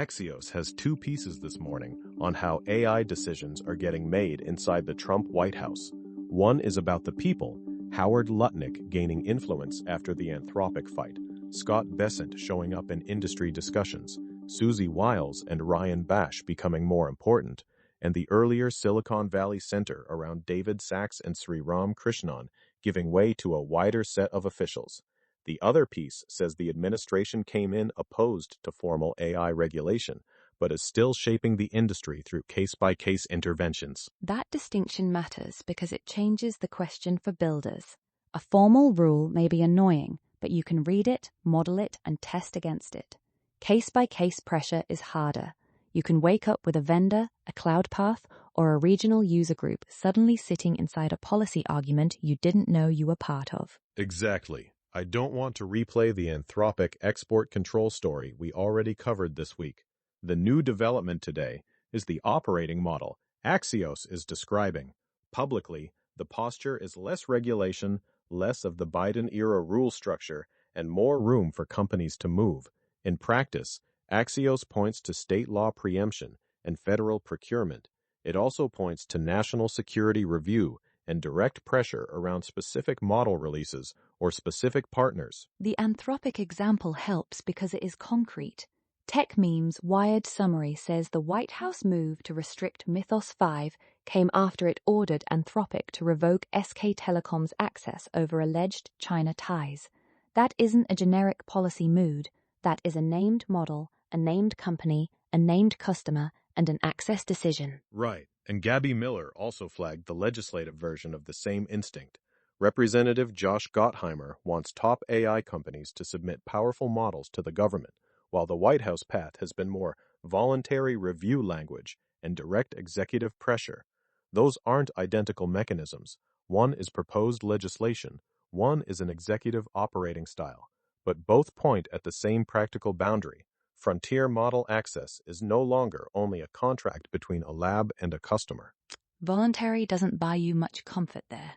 Axios has two pieces this morning on how AI decisions are getting made inside the Trump White House. One is about the people, Howard Lutnick gaining influence after the Anthropic fight, Scott Bessent showing up in industry discussions, Susie Wiles and Ryan Bash becoming more important, and the earlier Silicon Valley Center around David Sachs and Sriram Krishnan giving way to a wider set of officials. The other piece says the administration came in opposed to formal AI regulation, but is still shaping the industry through case-by-case interventions. That distinction matters because it changes the question for builders. A formal rule may be annoying, but you can read it, model it, and test against it. Case-by-case pressure is harder. You can wake up with a vendor, a cloud path, or a regional user group suddenly sitting inside a policy argument you didn't know you were part of. Exactly. I don't want to replay the Anthropic export control story we already covered this week. The new development today is the operating model Axios is describing. Publicly, the posture is less regulation, less of the Biden-era rule structure, and more room for companies to move. In practice, Axios points to state law preemption and federal procurement. It also points to national security review and direct pressure around specific model releases or specific partners. The Anthropic example helps because it is concrete. Techmeme's Wired summary says the White House move to restrict Mythos 5 came after it ordered Anthropic to revoke SK Telecom's access over alleged China ties. That isn't a generic policy mood. That is a named model, a named company, a named customer, and an access decision. Right. And Gabby Miller also flagged the legislative version of the same instinct. Representative Josh Gottheimer wants top AI companies to submit powerful models to the government, while the White House path has been more voluntary review language and direct executive pressure. Those aren't identical mechanisms. One is proposed legislation, one is an executive operating style, but both point at the same practical boundary. Frontier model access is no longer only a contract between a lab and a customer. Voluntary doesn't buy you much comfort there.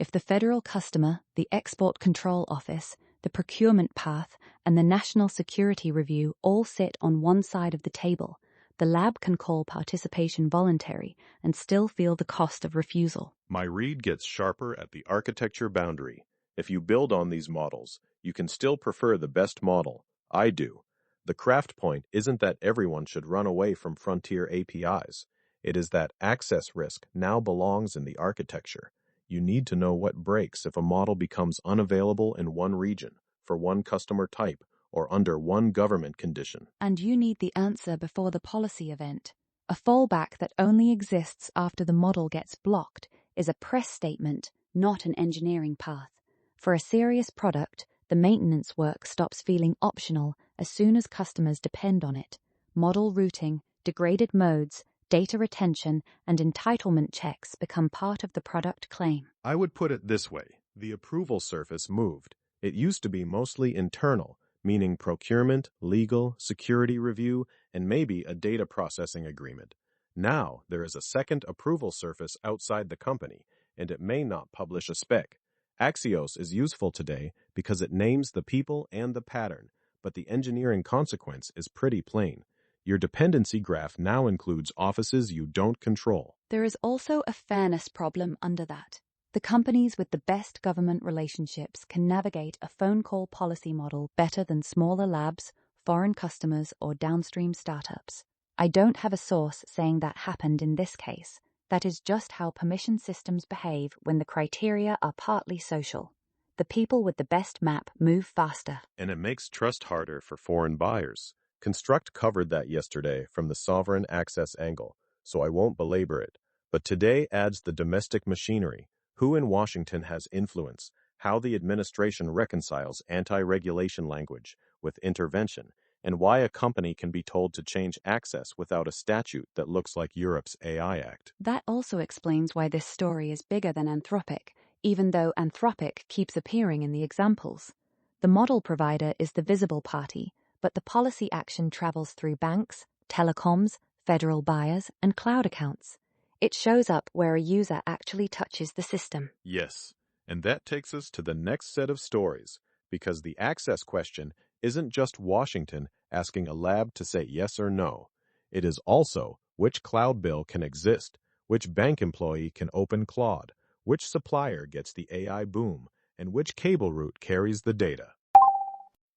If the federal customer, the Export Control Office, the procurement path, and the National Security Review all sit on one side of the table, the lab can call participation voluntary and still feel the cost of refusal. My read gets sharper at the architecture boundary. If you build on these models, you can still prefer the best model. I do. The craft point isn't that everyone should run away from frontier APIs. It is that access risk now belongs in the architecture. You need to know what breaks if a model becomes unavailable in one region, for one customer type, or under one government condition. And you need the answer before the policy event. A fallback that only exists after the model gets blocked is a press statement, not an engineering path. For a serious product, the maintenance work stops feeling optional as soon as customers depend on it. Model routing, degraded modes, data retention, and entitlement checks become part of the product claim. I would put it this way. The approval surface moved. It used to be mostly internal, meaning procurement, legal, security review, and maybe a data processing agreement. Now, there is a second approval surface outside the company, and it may not publish a spec. Axios is useful today because it names the people and the pattern, but the engineering consequence is pretty plain. Your dependency graph now includes offices you don't control. There is also a fairness problem under that. The companies with the best government relationships can navigate a phone call policy model better than smaller labs, foreign customers, or downstream startups. I don't have a source saying that happened in this case. That is just how permission systems behave when the criteria are partly social. The people with the best map move faster. And it makes trust harder for foreign buyers. Construct covered that yesterday from the sovereign access angle, so I won't belabor it. But today adds the domestic machinery, who in Washington has influence, how the administration reconciles anti-regulation language with intervention, and why a company can be told to change access without a statute that looks like Europe's AI Act. That also explains why this story is bigger than Anthropic, even though Anthropic keeps appearing in the examples. The model provider is the visible party, but the policy action travels through banks, telecoms, federal buyers, and cloud accounts. It shows up where a user actually touches the system. Yes, and that takes us to the next set of stories, because the access question isn't just Washington asking a lab to say yes or no. It is also which cloud bill can exist, which bank employee can open Claude, which supplier gets the AI boom, and which cable route carries the data.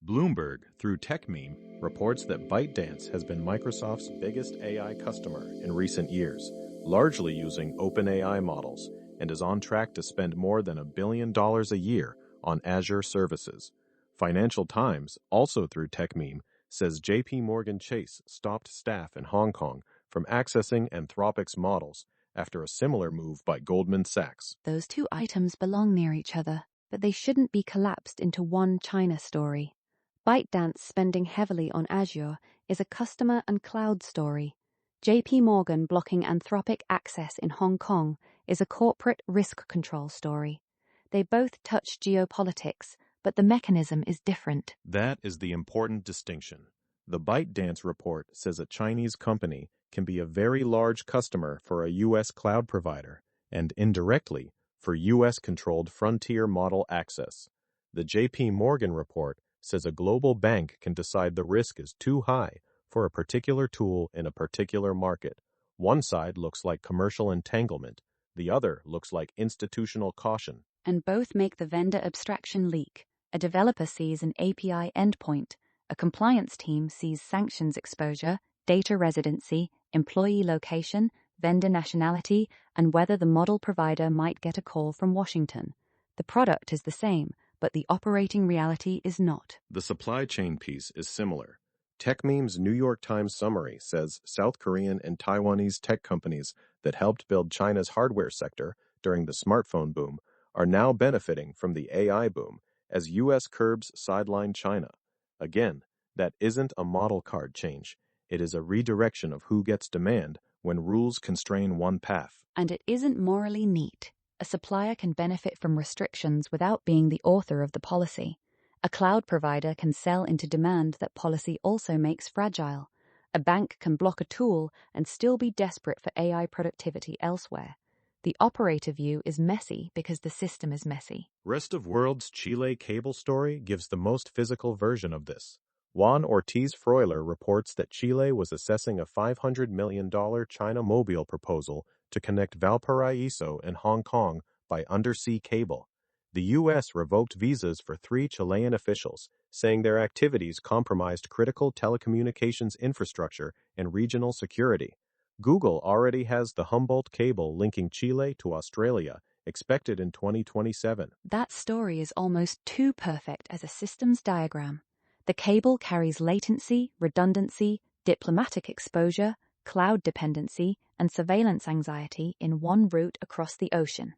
Bloomberg, through Techmeme, reports that ByteDance has been Microsoft's biggest AI customer in recent years, largely using OpenAI models, and is on track to spend more than $1 billion a year on Azure services. Financial Times, also through Techmeme, says JP Morgan Chase stopped staff in Hong Kong from accessing Anthropic's models after a similar move by Goldman Sachs. Those two items belong near each other, but they shouldn't be collapsed into one China story. ByteDance spending heavily on Azure is a customer and cloud story. JP Morgan blocking Anthropic access in Hong Kong is a corporate risk control story. They both touch geopolitics, but the mechanism is different. That is the important distinction. The ByteDance report says a Chinese company can be a very large customer for a U.S. cloud provider, and indirectly for U.S.-controlled frontier model access. The JP Morgan report says a global bank can decide the risk is too high for a particular tool in a particular market. One side looks like commercial entanglement, the other looks like institutional caution. And both make the vendor abstraction leak. A developer sees an API endpoint. A compliance team sees sanctions exposure, data residency, employee location, vendor nationality, and whether the model provider might get a call from Washington. The product is the same, but the operating reality is not. The supply chain piece is similar. Techmeme's New York Times summary says South Korean and Taiwanese tech companies that helped build China's hardware sector during the smartphone boom are now benefiting from the AI boom as U.S. curbs sideline China. Again, that isn't a model card change. It is a redirection of who gets demand when rules constrain one path. And it isn't morally neat. A supplier can benefit from restrictions without being the author of the policy. A cloud provider can sell into demand that policy also makes fragile. A bank can block a tool and still be desperate for AI productivity elsewhere. The operator view is messy because the system is messy. Rest of World's Chile cable story gives the most physical version of this. Juan Ortiz-Freuler reports that Chile was assessing a $500 million China Mobile proposal to connect Valparaiso and Hong Kong by undersea cable. The U.S. revoked visas for 3 Chilean officials, saying their activities compromised critical telecommunications infrastructure and regional security. Google already has the Humboldt cable linking Chile to Australia, expected in 2027. That story is almost too perfect as a systems diagram. The cable carries latency, redundancy, diplomatic exposure, cloud dependency, and surveillance anxiety in one route across the ocean.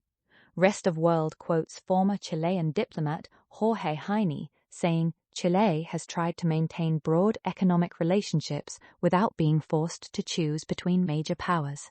Rest of World quotes former Chilean diplomat Jorge Heine, saying Chile has tried to maintain broad economic relationships without being forced to choose between major powers.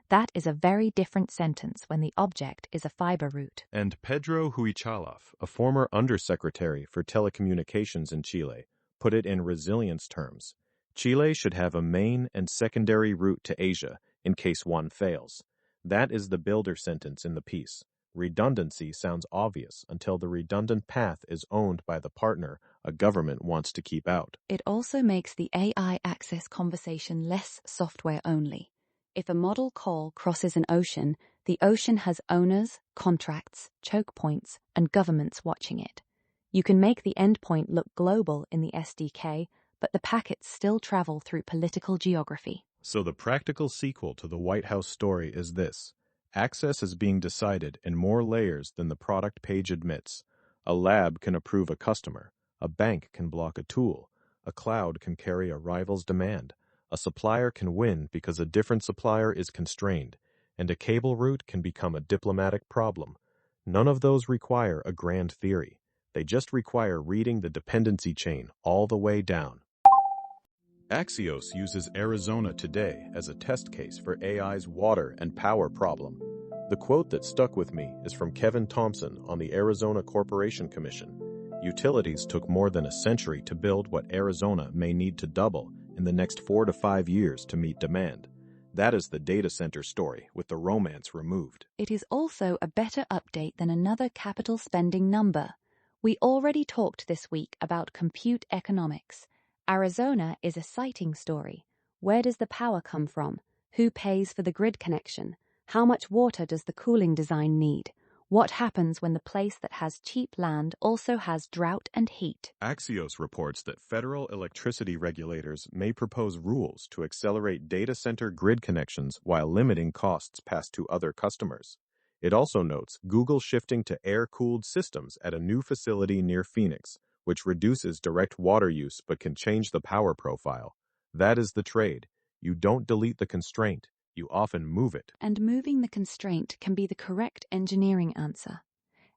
That is a very different sentence when the object is a fiber route. And Pedro Huichalaf, a former undersecretary for telecommunications in Chile, put it in resilience terms. Chile should have a main and secondary route to Asia in case one fails. That is the builder sentence in the piece. Redundancy sounds obvious until the redundant path is owned by the partner a government wants to keep out. It also makes the AI access conversation less software only. If a model call crosses an ocean, the ocean has owners, contracts, choke points, and governments watching it. You can make the endpoint look global in the SDK, but the packets still travel through political geography. So the practical sequel to the White House story is this. Access is being decided in more layers than the product page admits. A lab can approve a customer. A bank can block a tool. A cloud can carry a rival's demand. A supplier can win because a different supplier is constrained. And a cable route can become a diplomatic problem. None of those require a grand theory. They just require reading the dependency chain all the way down. Axios uses Arizona today as a test case for AI's water and power problem. The quote that stuck with me is from Kevin Thompson on the Arizona Corporation Commission. Utilities took more than a century to build what Arizona may need to double in the next 4 to 5 years to meet demand. That is the data center story with the romance removed. It is also a better update than another capital spending number. We already talked this week about compute economics. Arizona is a siting story. Where does the power come from? Who pays for the grid connection? How much water does the cooling design need? What happens when the place that has cheap land also has drought and heat? Axios reports that federal electricity regulators may propose rules to accelerate data center grid connections while limiting costs passed to other customers. It also notes Google shifting to air-cooled systems at a new facility near Phoenix, which reduces direct water use but can change the power profile. That is the trade. You don't delete the constraint. You often move it. And moving the constraint can be the correct engineering answer.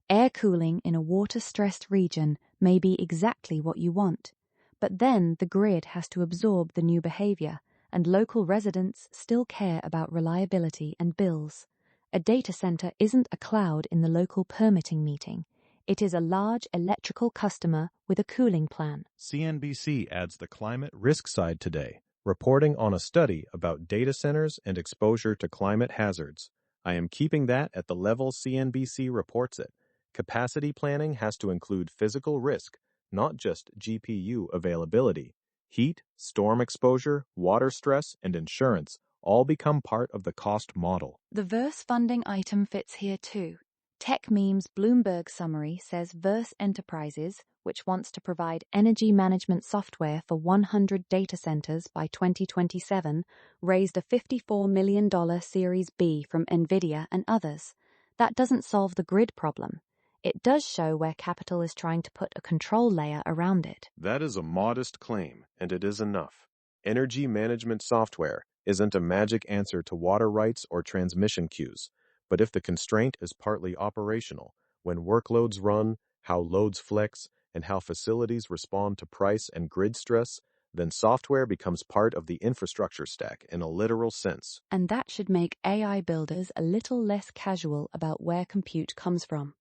Air cooling in a water-stressed region may be exactly what you want, but then the grid has to absorb the new behavior, and local residents still care about reliability and bills. A data center isn't a cloud in the local permitting meeting. It is a large electrical customer with a cooling plan. CNBC adds the climate risk side today, reporting on a study about data centers and exposure to climate hazards. I am keeping that at the level CNBC reports it. Capacity planning has to include physical risk, not just GPU availability. Heat, storm exposure, water stress, and insurance all become part of the cost model. The Verse funding item fits here too. Techmeme's Bloomberg summary says Verse Enterprises, which wants to provide energy management software for 100 data centers by 2027, raised a $54 million Series B from NVIDIA and others. That doesn't solve the grid problem. It does show where capital is trying to put a control layer around it. That is a modest claim, and it is enough. Energy management software isn't a magic answer to water rights or transmission queues. But if the constraint is partly operational, when workloads run, how loads flex, and how facilities respond to price and grid stress, then software becomes part of the infrastructure stack in a literal sense. And that should make AI builders a little less casual about where compute comes from.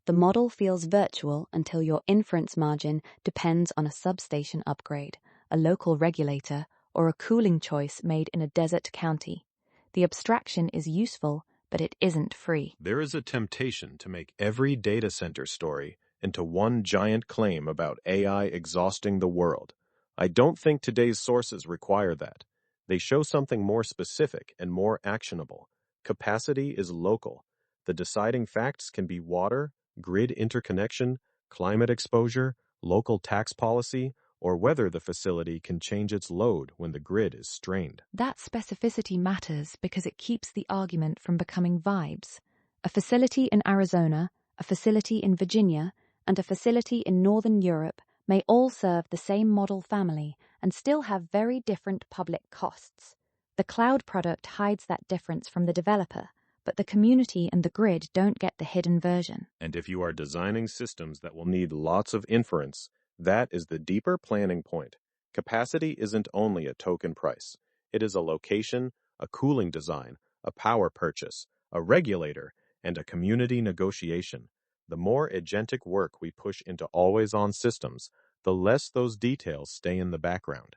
The model feels virtual until your inference margin depends on a substation upgrade, a local regulator, or a cooling choice made in a desert county. The abstraction is useful, but it isn't free. There is a temptation to make every data center story into one giant claim about AI exhausting the world. I don't think today's sources require that. They show something more specific and more actionable. Capacity is local. The deciding facts can be water, grid interconnection, climate exposure, local tax policy, or whether the facility can change its load when the grid is strained. That specificity matters because it keeps the argument from becoming vibes. A facility in Arizona, a facility in Virginia, and a facility in Northern Europe may all serve the same model family and still have very different public costs. The cloud product hides that difference from the developer, but the community and the grid don't get the hidden version. And if you are designing systems that will need lots of inference, that is the deeper planning point. Capacity isn't only a token price. It is a location, a cooling design, a power purchase, a regulator, and a community negotiation. The more agentic work we push into always-on systems, the less those details stay in the background.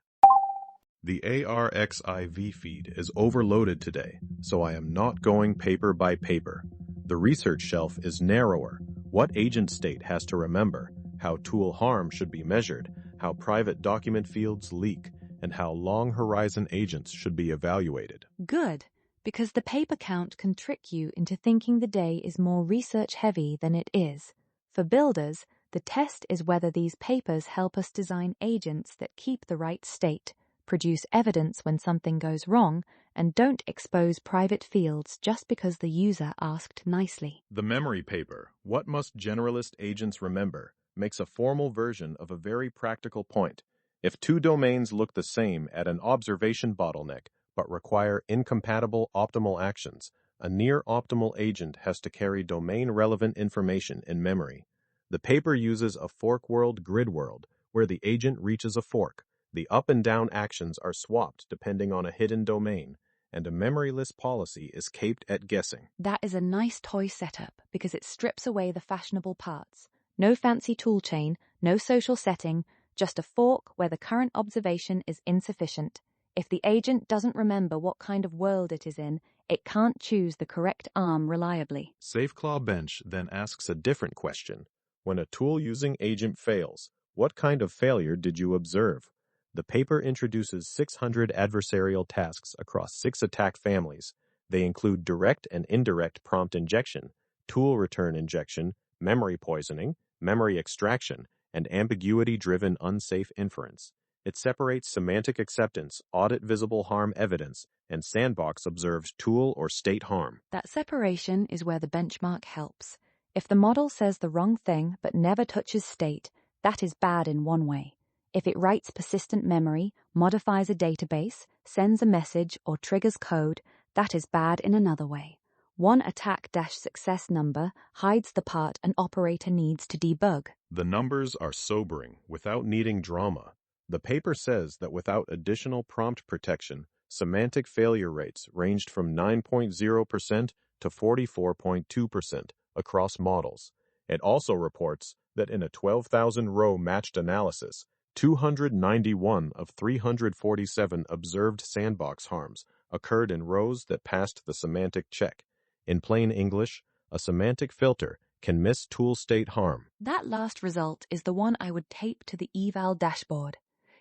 The ARXIV feed is overloaded today, so I am not going paper by paper. The research shelf is narrower. What agent state has to remember, how tool harm should be measured, how private document fields leak, and how long horizon agents should be evaluated. Good, because the paper count can trick you into thinking the day is more research-heavy than it is. For builders, the test is whether these papers help us design agents that keep the right state, produce evidence when something goes wrong, and don't expose private fields just because the user asked nicely. The memory paper, What Must Generalist Agents Remember?, makes a formal version of a very practical point. If two domains look the same at an observation bottleneck but require incompatible optimal actions, a near-optimal agent has to carry domain-relevant information in memory. The paper uses a fork world grid world, where the agent reaches a fork. The up and down actions are swapped depending on a hidden domain, and a memoryless policy is caped at guessing. That is a nice toy setup because it strips away the fashionable parts. No fancy toolchain, no social setting, just a fork where the current observation is insufficient. If the agent doesn't remember what kind of world it is in, it can't choose the correct arm reliably. SafeClawBench then asks a different question. When a tool-using agent fails, what kind of failure did you observe? The paper introduces 600 adversarial tasks across 6 attack families. They include direct and indirect prompt injection, tool return injection, memory poisoning, memory extraction, and ambiguity-driven unsafe inference. It separates semantic acceptance, audit visible harm evidence, and sandbox observed tool or state harm. That separation is where the benchmark helps. If the model says the wrong thing but never touches state, that is bad in one way. If it writes persistent memory, modifies a database, sends a message, or triggers code, that is bad in another way. One attack-success number hides the part an operator needs to debug. The numbers are sobering without needing drama. The paper says that without additional prompt protection, semantic failure rates ranged from 9.0% to 44.2% across models. It also reports that in a 12,000-row matched analysis, 291 of 347 observed sandbox harms occurred in rows that passed the semantic check. In plain English, a semantic filter can miss tool state harm. That last result is the one I would tape to the eval dashboard.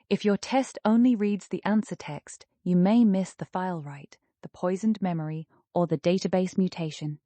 If your test only reads the answer text, you may miss the file write, the poisoned memory, or the database mutation.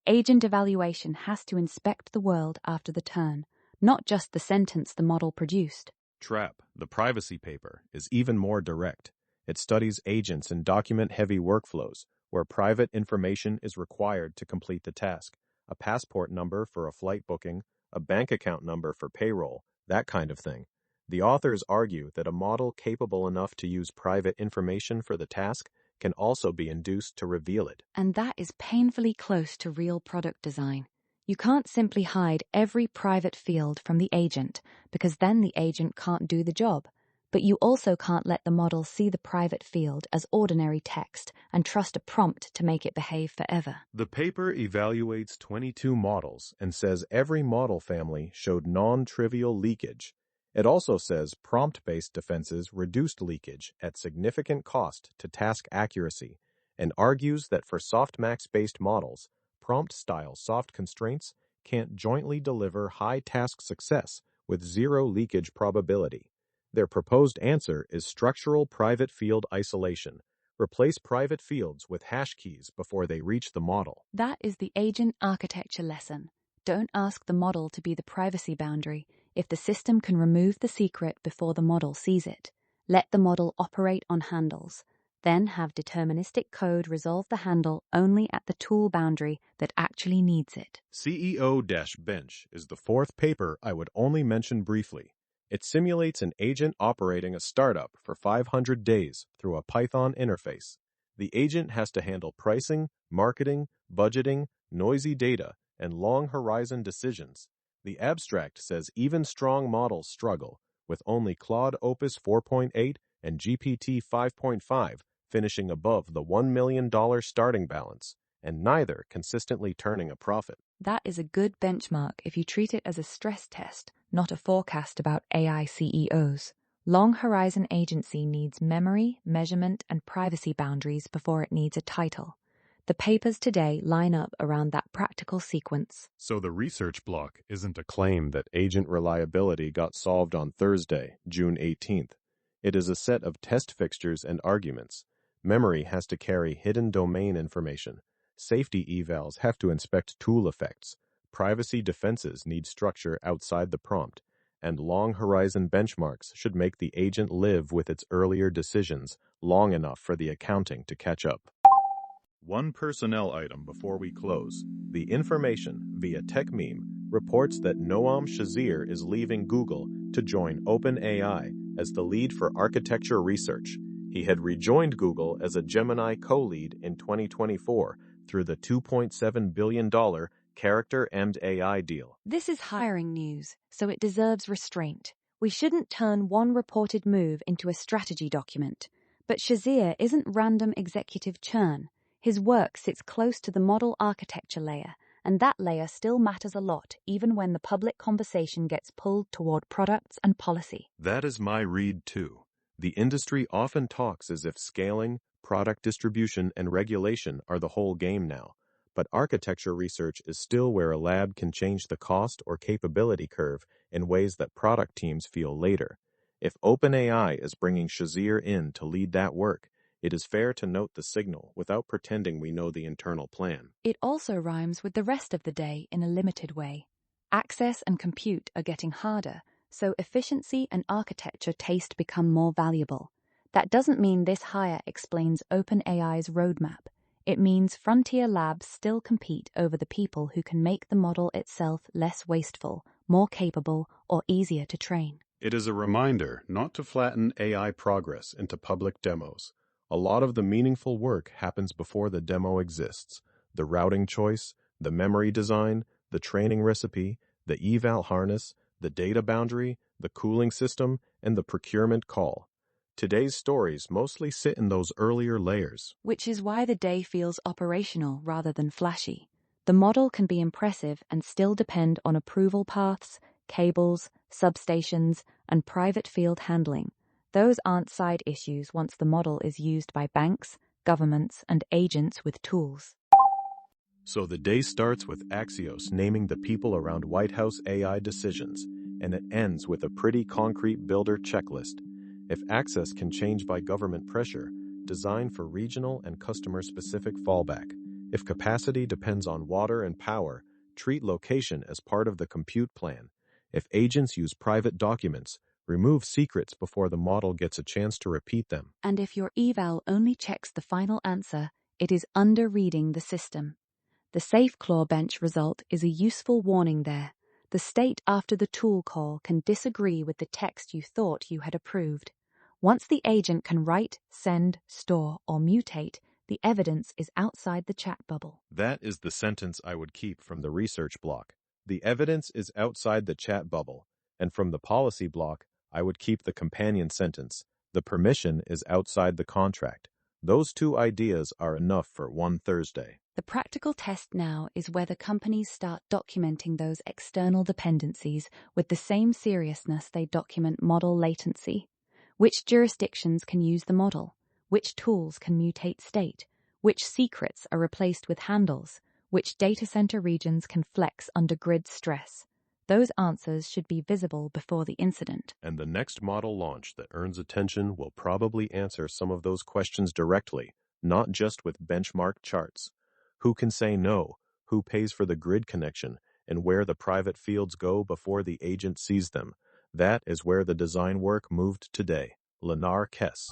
Agent evaluation has to inspect the world after the turn, not just the sentence the model produced. Trap, the privacy paper, is even more direct. It studies agents in document-heavy workflows where private information is required to complete the task. A passport number for a flight booking, a bank account number for payroll, that kind of thing. The authors argue that a model capable enough to use private information for the task can also be induced to reveal it. And that is painfully close to real product design. You can't simply hide every private field from the agent, because then the agent can't do the job. But you also can't let the model see the private field as ordinary text and trust a prompt to make it behave forever. The paper evaluates 22 models and says every model family showed non-trivial leakage. It also says prompt-based defenses reduced leakage at significant cost to task accuracy, and argues that for softmax-based models, prompt-style soft constraints can't jointly deliver high task success with zero leakage probability. Their proposed answer is structural private field isolation. Replace private fields with hash keys before they reach the model. That is the agent architecture lesson. Don't ask the model to be the privacy boundary if the system can remove the secret before the model sees it. Let the model operate on handles. Then have deterministic code resolve the handle only at the tool boundary that actually needs it. CEO-Bench is the fourth paper I would only mention briefly. It simulates an agent operating a startup for 500 days through a Python interface. The agent has to handle pricing, marketing, budgeting, noisy data, and long-horizon decisions. The abstract says even strong models struggle, with only Claude Opus 4.8 and GPT 5.5 finishing above the $1 million starting balance, and neither consistently turning a profit. That is a good benchmark if you treat it as a stress test, not a forecast about AI CEOs. Long Horizon Agency needs memory, measurement, and privacy boundaries before it needs a title. The papers today line up around that practical sequence. So the research block isn't a claim that agent reliability got solved on Thursday, June 18th. It is a set of test fixtures and arguments. Memory has to carry hidden domain information. Safety evals have to inspect tool effects. Privacy defenses need structure outside the prompt. And long horizon benchmarks should make the agent live with its earlier decisions long enough for the accounting to catch up. One personnel item before we close. The Information, via Techmeme, reports that Noam Shazir is leaving Google to join OpenAI as the lead for architecture research. He had rejoined Google as a Gemini co-lead in 2024 through the $2.7 billion Character and AI deal. This is hiring news, so it deserves restraint. We shouldn't turn one reported move into a strategy document. But Shazir isn't random executive churn. His work sits close to the model architecture layer, and that layer still matters a lot, even when the public conversation gets pulled toward products and policy. That is my read, too. The industry often talks as if scaling, product distribution, and regulation are the whole game now. But architecture research is still where a lab can change the cost or capability curve in ways that product teams feel later. If OpenAI is bringing Shazir in to lead that work, it is fair to note the signal without pretending we know the internal plan. It also rhymes with the rest of the day in a limited way. Access and compute are getting harder, so efficiency and architecture taste become more valuable. That doesn't mean this hire explains OpenAI's roadmap. It means frontier labs still compete over the people who can make the model itself less wasteful, more capable, or easier to train. It is a reminder not to flatten AI progress into public demos. A lot of the meaningful work happens before the demo exists. The routing choice, the memory design, the training recipe, the eval harness, the data boundary, the cooling system, and the procurement call. Today's stories mostly sit in those earlier layers. Which is why the day feels operational rather than flashy. The model can be impressive and still depend on approval paths, cables, substations, and private field handling. Those aren't side issues once the model is used by banks, governments, and agents with tools. So the day starts with Axios naming the people around White House AI decisions, and it ends with a pretty concrete builder checklist. If access can change by government pressure, design for regional and customer-specific fallback. If capacity depends on water and power, treat location as part of the compute plan. If agents use private documents, remove secrets before the model gets a chance to repeat them. And if your eval only checks the final answer, it is under-reading the system. The SafeClawBench result is a useful warning there. The state after the tool call can disagree with the text you thought you had approved. Once the agent can write, send, store, or mutate, the evidence is outside the chat bubble. That is the sentence I would keep from the research block. The evidence is outside the chat bubble. And from the policy block, I would keep the companion sentence. The permission is outside the contract. Those two ideas are enough for one Thursday. The practical test now is whether companies start documenting those external dependencies with the same seriousness they document model latency. Which jurisdictions can use the model? Which tools can mutate state? Which secrets are replaced with handles? Which data center regions can flex under grid stress? Those answers should be visible before the incident. And the next model launch that earns attention will probably answer some of those questions directly, not just with benchmark charts. Who can say no? Who pays for the grid connection? And where the private fields go before the agent sees them? That is where the design work moved today. Lenar Kess.